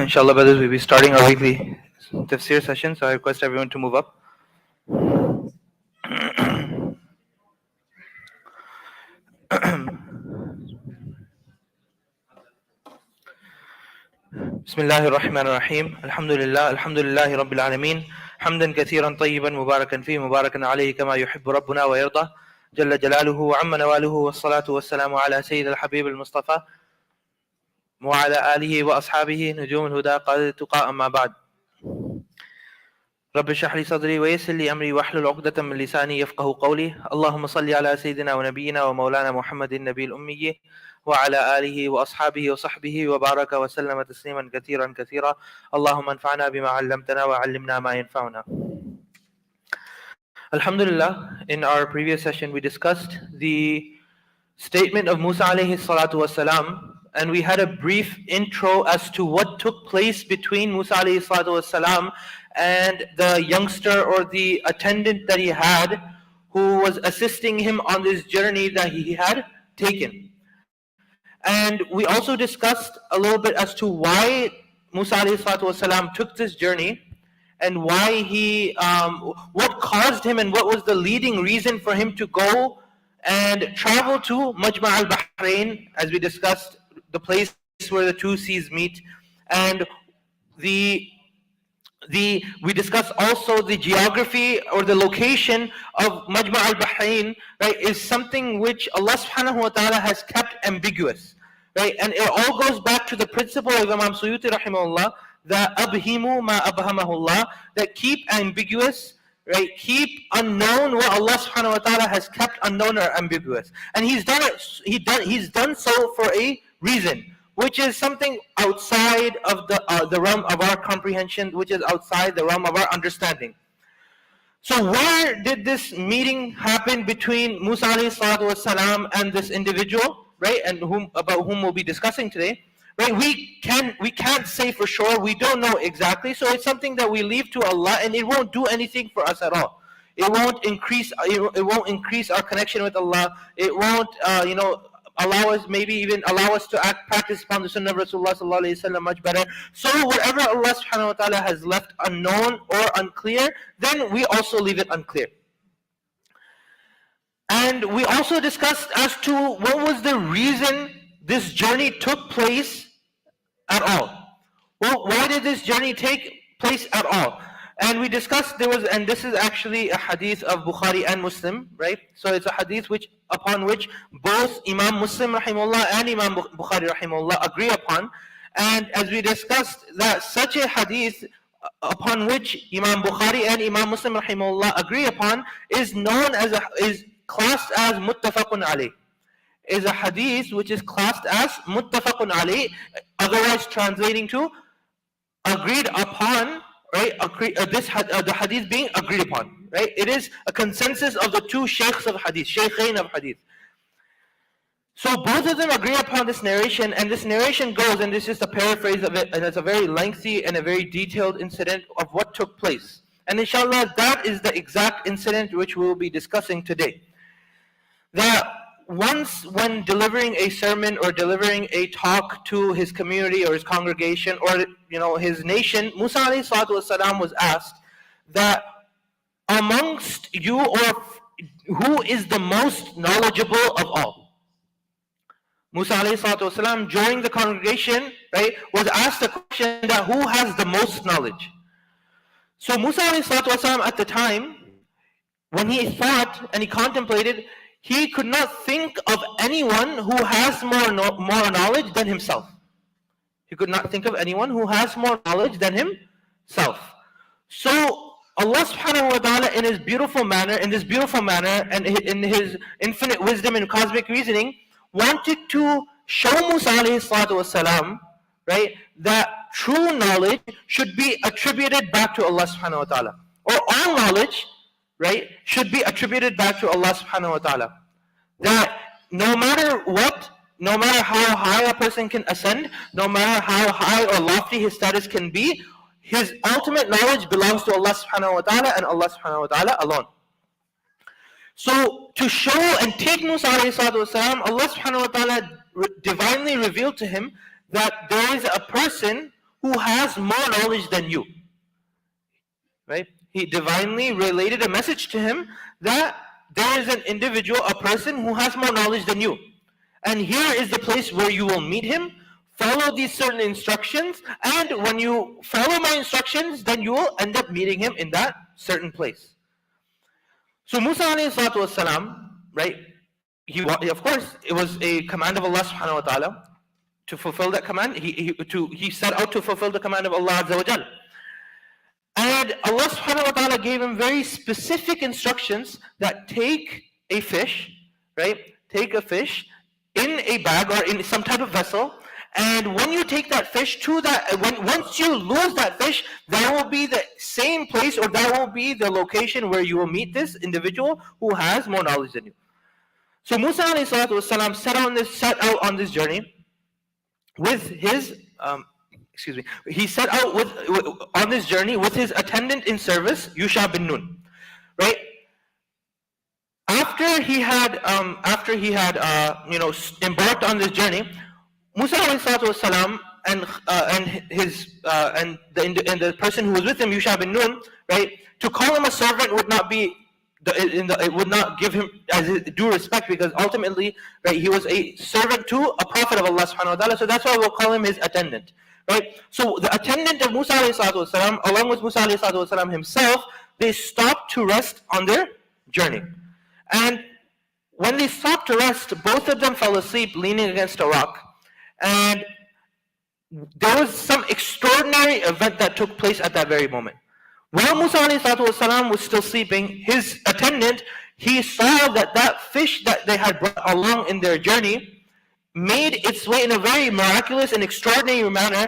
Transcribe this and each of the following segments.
Inshallah, brothers, we'll be starting our weekly Tafseer session, so I request everyone to move up. بسم الله الرحمن الرحيم الحمد لله رب العالمين حمدا كثيرا طيبا مباركا فيه مباركا عليه كما يحب ربنا ويرضى جل جلاله وعم نواله والصلاة والسلام على سيد الحبيب المصطفى وعلى آله وأصحابه نجوم الهدى قادة التقى أما بعد رب اشرح لي صدري ويسر لي أمري واحلل عقدة من لساني يفقه قولي اللهم صل على سيدنا ونبينا ومولانا محمد النبي الأمي وعلى آله وأصحابه وصحبه وبارك وسلم تسليما كثيرا كثيرا اللهم انفعنا بما علمتنا وعلمنا ما ينفعنا. Alhamdulillah, in our previous session we discussed the statement of Musa alayhi salatu wasalam, and we had a brief intro as to what took place between Musa alayhi salatu wasalam and the youngster or the attendant that he had who was assisting him on this journey that he had taken. And we also discussed a little bit as to why Musa alayhi salatu wasalam took this journey and why what caused him and what was the leading reason for him to go and travel to Majma' al-Bahrain, as we discussed, the place where the two seas meet. And we discussed also the geography or the location of Majma' al-Bahrain, right, is something which Allah subhanahu wa ta'ala has kept ambiguous, right? And it all goes back to the principle of Imam Suyuti rahimahullah, that abhimu ma abhamahullah, that keep ambiguous, right? Keep unknown what Allah subhanahu wa ta'ala has kept unknown or ambiguous. And he's done so for a reason, which is something outside of the realm of our comprehension, which is outside the realm of our understanding. So where did this meeting happen between Musa alayhi salatu wasalam and this individual, right? And about whom we'll be discussing today. Right, we can't say for sure. We don't know exactly. So it's something that we leave to Allah, and it won't do anything for us at all. It won't increase our connection with Allah. It won't allow us to practice upon the Sunnah of Rasulullah sallallahu alaihi wasallam much better. So whatever Allah subhanahu wa ta'ala has left unknown or unclear, then we also leave it unclear. And we also discussed as to what was the reason this journey took place at all. Well, why did this journey take place at all? And we discussed and this is actually a hadith of Bukhari and Muslim, right? So it's a hadith upon which both Imam Muslim rahimahullah and Imam Bukhari rahimahullah agree upon. And as we discussed, that such a hadith upon which Imam Bukhari and Imam Muslim rahimahullah agree upon is classed as muttafaqun alayh. Is a hadith which is classed as muttafaqun alayh, otherwise translating to agreed upon, right? The hadith being agreed upon, right? It is a consensus of the two sheikhs of hadith, shaykhain of hadith. So both of them agree upon this narration, and this narration goes, and this is a paraphrase of it, and it's a very lengthy and a very detailed incident of what took place. And inshallah, that is the exact incident which we will be discussing today. That once when delivering a sermon or delivering a talk to his community or his congregation or his nation, Musa alayhi salatu wasalam was asked that amongst you, or who is the most knowledgeable of all? Musa alayhi salatu wasalam during the congregation, right, was asked the question that who has the most knowledge? So Musa alayhi salatu wasalam at the time, when he thought and he contemplated, he could not think of anyone who has more knowledge than himself. He could not think of anyone who has more knowledge than himself. So Allah subhanahu wa ta'ala in this beautiful manner, and in his infinite wisdom and cosmic reasoning, wanted to show Musa alayhi salatu wasalam right, that true knowledge should be attributed back to Allah subhanahu wa ta'ala. Or all knowledge, right, should be attributed back to Allah subhanahu wa ta'ala. That no matter what, no matter how high a person can ascend, no matter how high or lofty his status can be, his ultimate knowledge belongs to Allah subhanahu wa ta'ala and Allah subhanahu wa ta'ala alone. So to show and take Musa alayhi salatu wasalam, Allah subhanahu wa ta'ala divinely revealed to him that there is a person who has more knowledge than you. Right? He divinely related a message to him that there is an individual, a person who has more knowledge than you. And here is the place where you will meet him, follow these certain instructions, and when you follow my instructions, then you will end up meeting him in that certain place. So Musa alayhi salatu wasalam, right, of course, it was a command of Allah subhanahu wa ta'ala to fulfill that command. He set out to fulfill the command of Allah azza wa jal. And Allah subhanahu wa ta'ala gave him very specific instructions that take a fish, right? Take a fish in a bag or in some type of vessel, and when you take that fish to that, once you lose that fish, that will be the same place, or that will be the location where you will meet this individual who has more knowledge than you. So Musa alayhi salatu wasalam set out on this journey with his he set out on this journey with his attendant in service, Yusha bin Nun, right? After he had embarked on this journey, Musa alayhi salatu wasalam and the person who was with him, Yusha bin Nun, right? To call him a servant would not be it would not give him as due respect, because ultimately, right, he was a servant to a prophet of Allah subhanahu wa ta'ala. So that's why we'll call him his attendant, right? So the attendant of Musa alayhi salatu wasalam, along with Musa alayhi salatu wasalam himself, they stopped to rest on their journey. And when they stopped to rest, both of them fell asleep leaning against a rock. And there was some extraordinary event that took place at that very moment. While Musa ﷺ was still sleeping, his attendant, he saw that fish that they had brought along in their journey made its way in a very miraculous and extraordinary manner,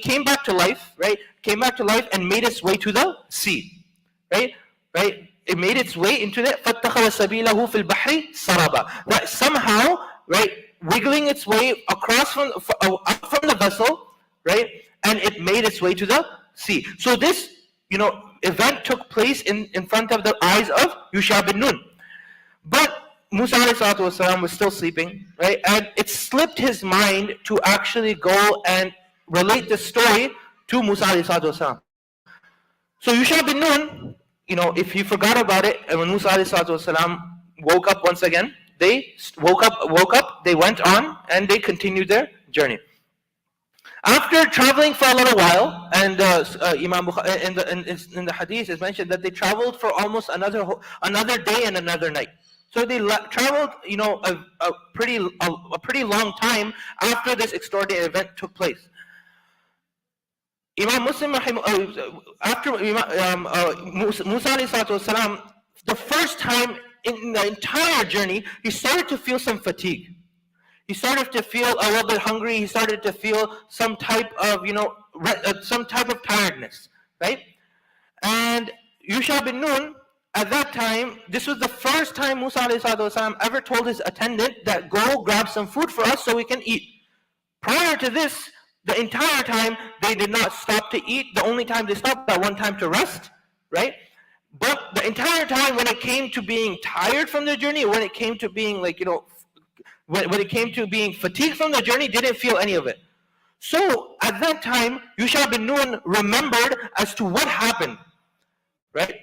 came back to life, right? Came back to life and made its way to the sea, right? Right? It made its way into the فَاتَّخَذَ سَبِيلَهُ فِي الْبَحْرِ سَرَبًا. That somehow, right, wiggling its way across from the vessel, right, and it made its way to the sea. So this, event took place in front of the eyes of Yusha bin Nun. But Musa ﷺ was still sleeping, right, and it slipped his mind to actually go and relate the story to Musa ﷺ. So Yusha bin Nun, if he forgot about it, and when Musa ﷺ woke up once again, they woke up, they went on, and they continued their journey. After traveling for a little while, and Imam Bukhari, in the hadith is mentioned that they traveled for almost another day and another night. So they traveled, a pretty long time after this extraordinary event took place. Imam Muslim, after Musa alayhi salatu wasalam, the first time in the entire journey, he started to feel some fatigue. He started to feel a little bit hungry. He started to feel some type of, tiredness, right? And Yusha bin Nun, at that time, this was the first time Musa alayhi salatu wasalam ever told his attendant that go grab some food for us so we can eat. Prior to this, the entire time, they did not stop to eat. The only time they stopped, that one time to rest, right? But the entire time, when it came to being tired from the journey, when it came to being when it came to being fatigued from the journey, didn't feel any of it. So at that time, Yusha bin Nun remembered as to what happened, right?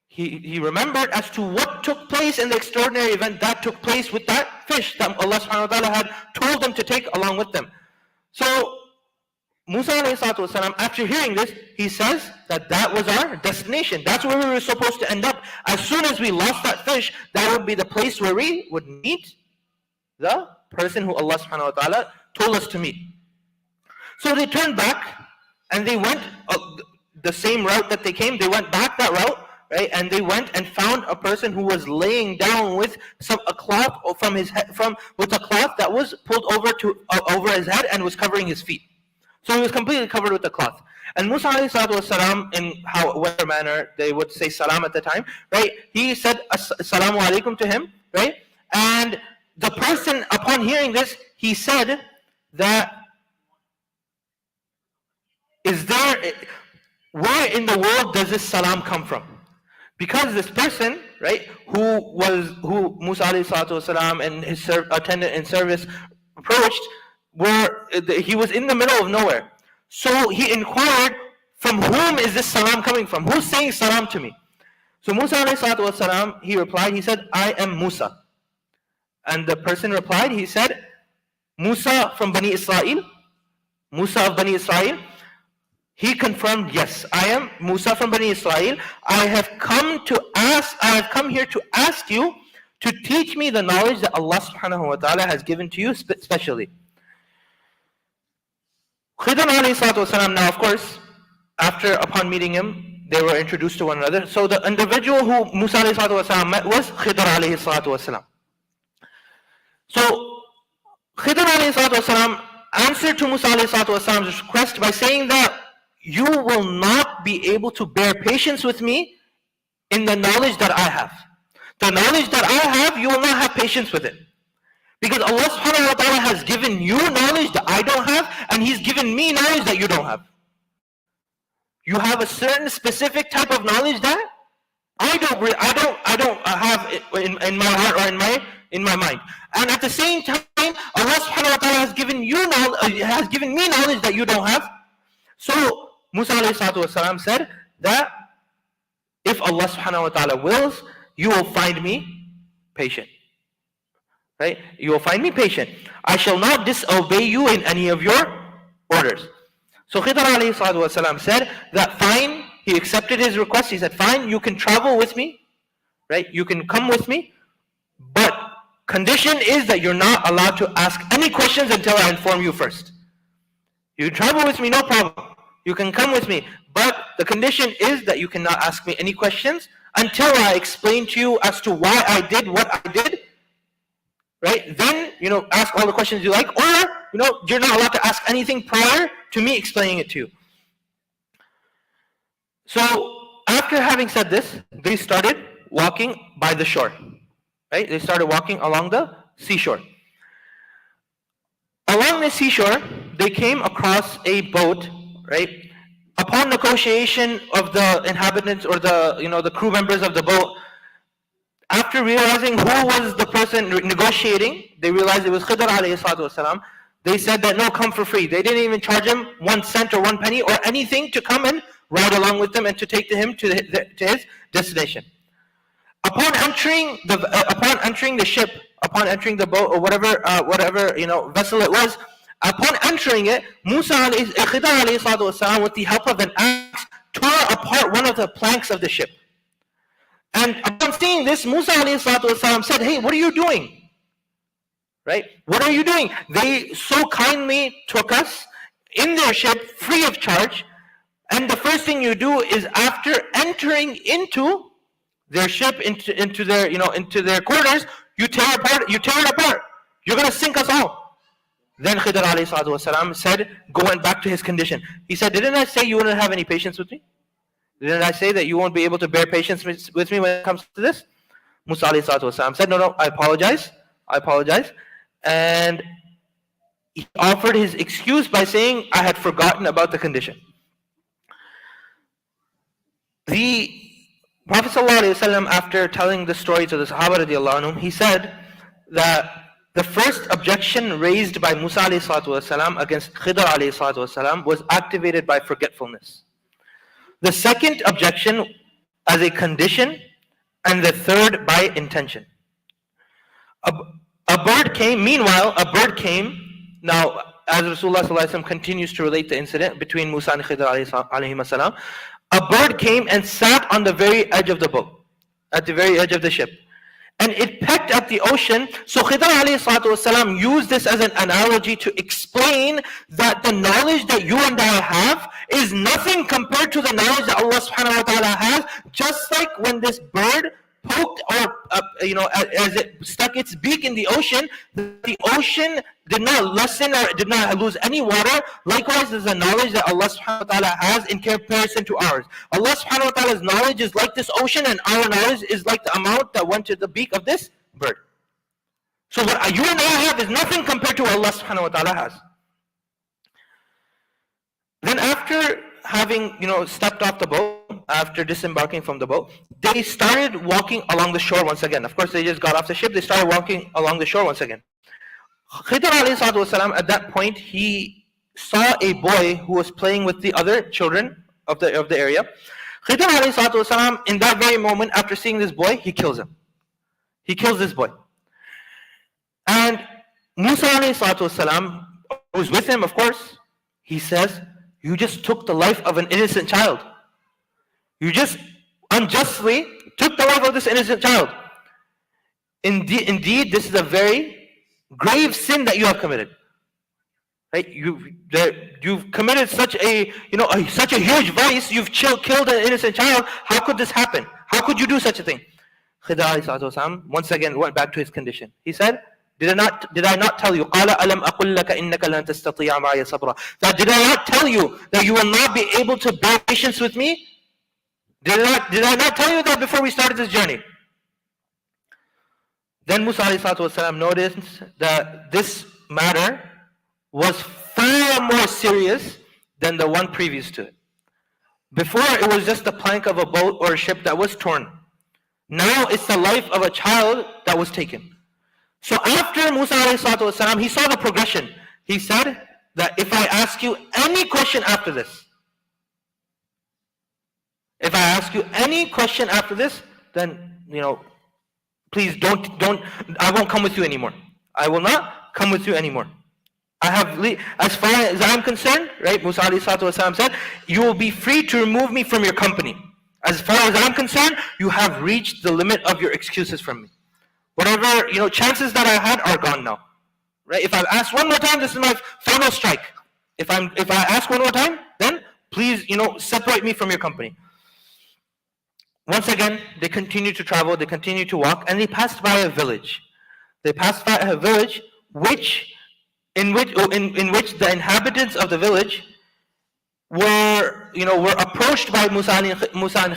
He remembered as to what took place in the extraordinary event that took place with that fish that Allah subhanahu wa ta'ala had told them to take along with them. So Musa alayhi salatu wasalam, after hearing this, he says that was our destination. That's where we were supposed to end up. As soon as we lost that fish, that would be the place where we would meet the person who Allah subhanahu wa ta'ala told us to meet. So they turned back and they went the same route that they came. They went back that route, right? And they went and found a person who was laying down with a cloth from his head, with a cloth that was pulled over his head and was covering his feet. So he was completely covered with the cloth. And Musa alayhi salatu wasalam, in whatever manner they would say salam at the time, right? He said assalamu alaikum to him, right? And the person, upon hearing this, he said that, where in the world does this salam come from? Because this person, right, who Musa alayhi salatu wasalam and his attendant in service approached, he was in the middle of nowhere. So he inquired, from whom is this salam coming from? Who's saying salam to me? So Musa alayhi salatu wasalam, he replied, he said, I am Musa. And the person replied, he said, Musa from Bani Israel? Musa of Bani Israel? He confirmed, yes, I am Musa from Bani Israel. I have come here to ask you to teach me the knowledge that Allah subhanahu wa ta'ala has given to you specially. Khidr alayhi salatu wasalam, now of course, upon meeting him, they were introduced to one another. So the individual who Musa alayhi salatu wasalam met was Khidr alayhi salatu wasalam. So Khidr alayhi salatu wasalam answered to Musa alayhi salatu wasalam's request by saying that you will not be able to bear patience with me in the knowledge that I have. The knowledge that I have, you will not have patience with it. Because Allah subhanahu wa ta'ala has given you knowledge that I don't have, and He's given me knowledge that you don't have. You have a certain specific type of knowledge that I don't have in my heart or in my mind. And at the same time, Allah subhanahu wa ta'ala has given me knowledge that you don't have. So Musa alayhi salatu wasalam said that if Allah subhanahu wa ta'ala wills, you will find me patient. Right? You will find me patient. I shall not disobey you in any of your orders. So Khidr alayhi salatu wasalam said that fine, he accepted his request. He said, fine, you can travel with me, right? You can come with me, but condition is that you're not allowed to ask any questions until I inform you first. You can travel with me, no problem. You can come with me, but the condition is that you cannot ask me any questions until I explain to you as to why I did what I did. Right? Then, ask all the questions you like, or, you're not allowed to ask anything prior to me explaining it to you. So, after having said this, they started walking by the shore. Right? They started walking along the seashore. Along the seashore, they came across a boat, right? Upon negotiation of the inhabitants or the crew members of the boat, after realizing who was the person negotiating, they realized it was Khidr alayhi salatu wasalam. They said that no, come for free. They didn't even charge him 1 cent or 1 penny or anything to come and ride along with them and to take him to his destination. Upon entering the ship, upon entering the boat or whatever vessel it was, upon entering it, Khidr alayhi salatu wasalam, with the help of an axe, tore apart one of the planks of the ship. And upon seeing this, Musa alayhi salatu wasalam said, hey, what are you doing? Right? What are you doing? They so kindly took us in their ship free of charge. And the first thing you do is, after entering into their ship, into their quarters, you tear it apart. You're going to sink us all. Then Khidr alayhi salatu wasalam said, going back to his condition. He said, didn't I say you wouldn't have any patience with me? Didn't I say that you won't be able to bear patience with me when it comes to this? Musa alayhi salatu wasalam said, no, I apologize. And he offered his excuse by saying, I had forgotten about the condition. The Prophet ﷺ, after telling the story to the Sahaba radiallahu anhum, he said that the first objection raised by Musa alayhi salatu wasalam against Khidr alayhi salatu wasalam was activated by forgetfulness. The second objection as a condition, and the third by intention. A bird came. Now, as Rasulullah ﷺ continues to relate the incident between Musa and Khidr alayhi salam, a bird came and sat on the very edge of the boat, at the very edge of the ship. and it pecked at the ocean. So Khidr alayhi salatu wasalam used this as an analogy to explain that the knowledge that you and I have is nothing compared to the knowledge that Allah subhanahu wa ta'ala has. Just like when this bird poked or as it stuck its beak in the ocean did not lessen or did not lose any water. Likewise, there's a knowledge that Allah subhanahu wa ta'ala has in comparison to ours. Allah subhanahu wa ta'ala's knowledge is like this ocean, and our knowledge is like the amount that went to the beak of this bird. So what you and I have is nothing compared to what Allah subhanahu wa ta'ala has. Then after having stepped off the boat, after disembarking from the boat, they started walking along the shore once again. Of course, they just got off the ship, they started walking along the shore once again. Khidr alayhi salatu wasalam, at that point, he saw a boy who was playing with the other children of the area. Khidr alayhi salatu wasalam, in that very moment, after seeing this boy, he kills him. He kills this boy. And Musa alayhi salatu wasalam, who's with him, of course, he says, "You just took the life of an innocent child. You just unjustly took the life of this innocent child. Indeed, this is a very grave sin that you have committed. Right? You've committed such a huge vice. You've killed an innocent child. How could this happen? How could you do such a thing?" Khidr alayhi salatu wasalam once again went back to his condition. He said, Did I not tell you? قَالَ أَلَمْ أَقُلْ لَكَ إِنَّكَ لَن تَسْتَطِيعَ مَعِيَ صَبْرًا. That did I not tell you that you will not be able to bear patience with me? Did I not tell you that before we started this journey? Then Musa alayhi salatu wasalam noticed that this matter was far more serious than the one previous to it. Before, it was just the plank of a boat or a ship that was torn. Now it's the life of a child that was taken. So after Musa alayhi salatu wasalam, he saw the progression. He said that if I ask you any question after this, then please don't. I won't come with you anymore. I will not come with you anymore. As far as I'm concerned, right? Musa alayhi salatu wasalam said, "You will be free to remove me from your company. As far as I'm concerned, you have reached the limit of your excuses from me. Whatever chances that I had are gone now, right? If I ask one more time, this is my final strike. If I ask one more time, then please separate me from your company." Once again, they continued to travel, they continued to walk, and they passed by a village. They passed by a village in which the inhabitants of the village were approached by Musa and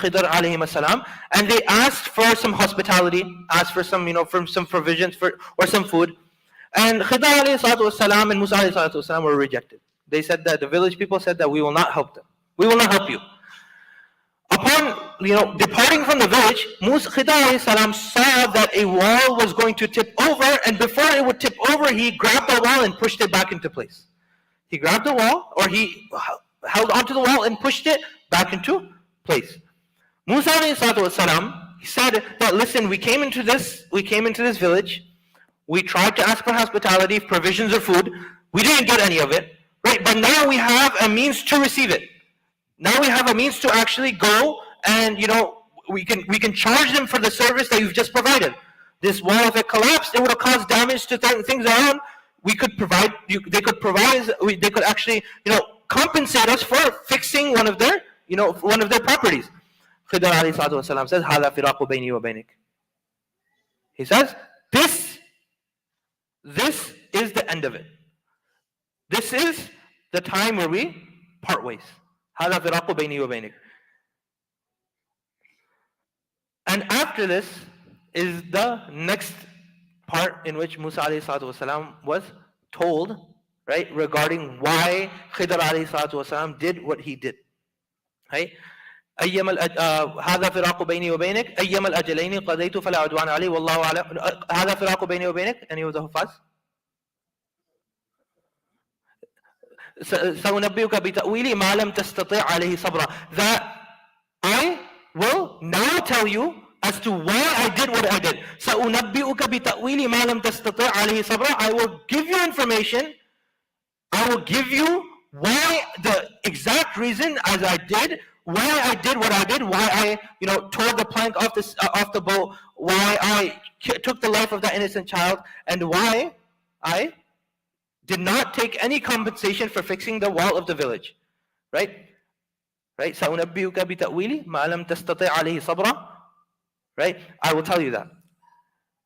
Khidr alayhim salam, and they asked for some hospitality, asked for some some provisions or some food. And Khidr alayhi salatu wasalam and Musa alayhi salatu wasalam were rejected. They said that the village people said that we will not help them. We will not help you. Upon departing from the village, Khidr alayhi salam saw that a wall was going to tip over, and before it would tip over, he grabbed the wall and pushed it back into place. He grabbed the wall, or he held onto the wall and pushed it back into place. Musa alayhi salatu wasalam, he said that, "Listen, we came into this village. We tried to ask for hospitality, provisions or food. We didn't get any of it, right? But now we have a means to receive it. Now we have a means to actually go and we can charge them for the service that you've just provided. This wall, if it collapsed, it would have caused damage to things around. They could actually compensate us for fixing one of their properties." Khidr alayhi salatu wasalam says, "Hada firaqu bayni wa baynik." He says, this is the end of it. This is the time where we part ways. Hada firaqu bayni wa baynik. And after this is the next part in which Musa alayhi salatu wasalam was told, right, regarding why Khidr alayhi salatu wasalam did what he did. Right? هذا فراق بيني وبينك أيما الأجلين قضيت فلا عدوان علي والله أعلم. هذا فراق بيني وبينك. Any of the Hufaz? سأنبئك بتأويل ما لم تستطع عليه صبرا. That I will now tell you as to why I did what I did. سأنبئك بتأويل ما لم تستطع عليه صبرا. I will give you information. I will give you why the exact exact reason as I did, why I did what I did, why I, tore the plank off the boat, why I took the life of that innocent child, and why I did not take any compensation for fixing the wall of the village. Right? Right? سَأُنَبِّئُكَ بِتَأْوِيلِ مَا لَمْ تَسْتَطِعْ عَلَيْهِ صَبْرًا. Right? I will tell you that.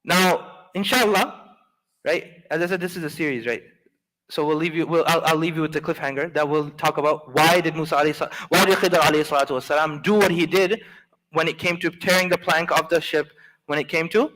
Now, inshallah, right? As I said, this is a series, right? So I'll leave you with the cliffhanger that will talk about why did Khidr alayhi salatu wasalam do what he did when it came to tearing the plank off the ship, when it came to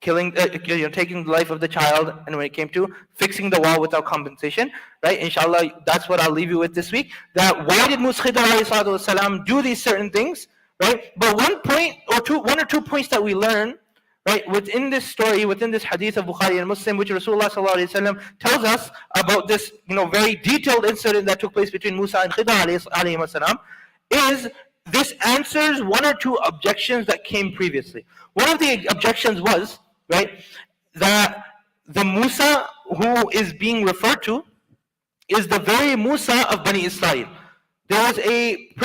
taking the life of the child, and when it came to fixing the wall without compensation, right? Inshallah, that's what I'll leave you with this week. That why did Khidr alayhi salatu wasalam do these certain things, right? But one or two points that we learn, right, within this story, within this hadith of Bukhari and Muslim, which Rasulullah sallallahu alaihi wasallam tells us about this, very detailed incident that took place between Musa and Khidr alayhi wasalam, is this answers one or two objections that came previously. One of the objections was, right, that the Musa who is being referred to is the very Musa of Bani Israel. There was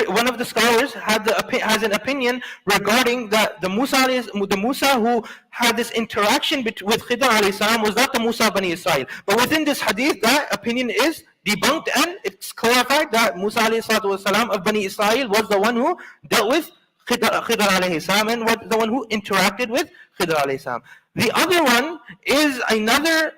one of the scholars has an opinion regarding that the Musa who had this interaction with Khidr alayhi salam was not the Musa of Bani Israel. But within this hadith, that opinion is debunked and it's clarified that Musa alayhi salatu wasalam of Bani Israel was the one who dealt with Khidr alayhi salam and was the one who interacted with Khidr alayhi salam. The other one is another,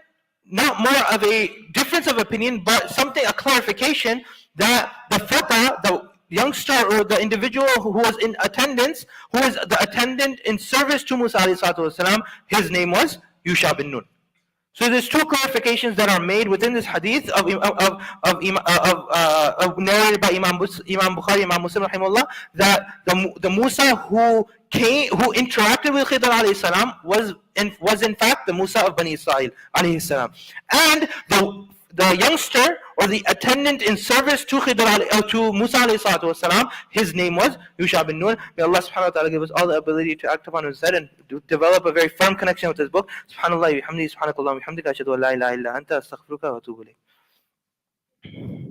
not more of a difference of opinion, but a clarification that the fata, the youngster or the individual who was in attendance, who was the attendant in service to Musa alayhi salatu wasalam, his name was Yusha bin Nun. So there's two clarifications that are made within this hadith narrated by Imam Bukhari, Imam Muslim rahimahullah, that the Musa who interacted with Khidr alayhi salam was in fact the Musa of Bani Israel alayhi salam, and the youngster or the attendant in service to Musa alayhi salatu wasalam, his name was Yusha bin Nun. May Allah subhanahu wa ta'ala give us all the ability to act upon what is said and develop a very firm connection with this book. Subhanallah, bihamdihi, subhanakallah, bihamdika, ashhadu an la ilaha illa anta, astaghfiruka wa atubu ilayk.